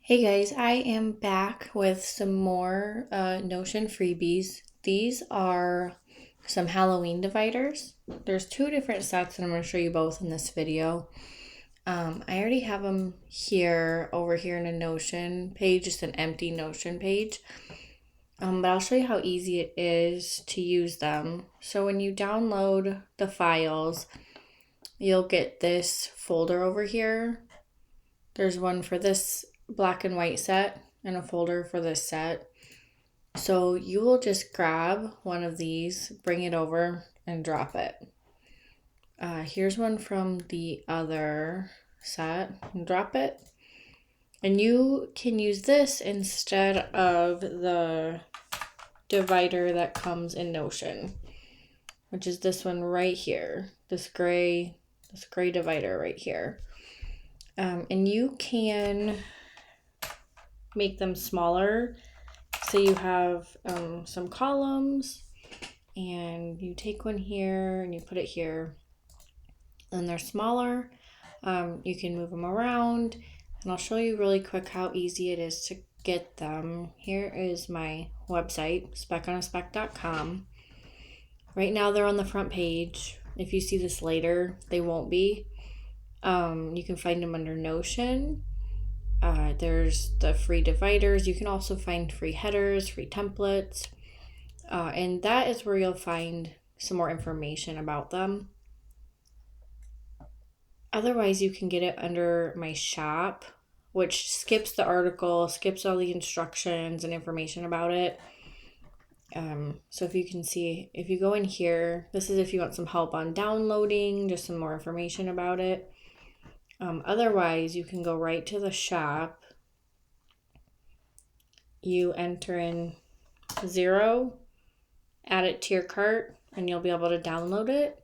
Hey guys, I am back with some more Notion freebies. These are some Halloween dividers. There's two different sets and I'm going to show you both in this video. I already have them here, over here in a Notion page, just an empty Notion page. But I'll show you how easy it is to use them. So when you download the files, you'll get this folder over here. There's one for this black and white set and a folder for this set. So you will just grab one of these, bring it over and drop it. Here's one from the other set and drop it. And you can use this instead of the divider that comes in Notion, which is this one right here, this gray divider right here. And you can make them smaller. So you have some columns and you take one here and you put it here and they're smaller. You can move them around and I'll show you really quick how easy it is to get them. Here is my website, speconaspec.com. Right now they're on the front page. If you see this later, they won't be. You can find them under Notion. There's the free dividers. You can also find free headers, free templates, and that is where you'll find some more information about them. Otherwise, you can get it under my shop, which skips the article, skips all the instructions and information about it. So if you can see, if you go in here, this is if you want some help on downloading, just some more information about it. Otherwise, you can go right to the shop. You enter in 0, add it to your cart, and you'll be able to download it.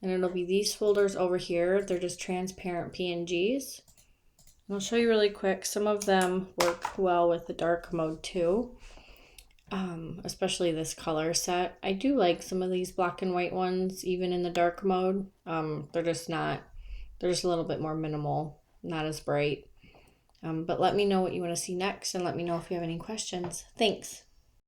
And it'll be these folders over here. They're just transparent PNGs. And I'll show you really quick. Some of them work well with the dark mode too, especially this color set. I do like some of these black and white ones, even in the dark mode. They're just a little bit more minimal, not as bright. But let me know what you want to see next and let me know if you have any questions. Thanks.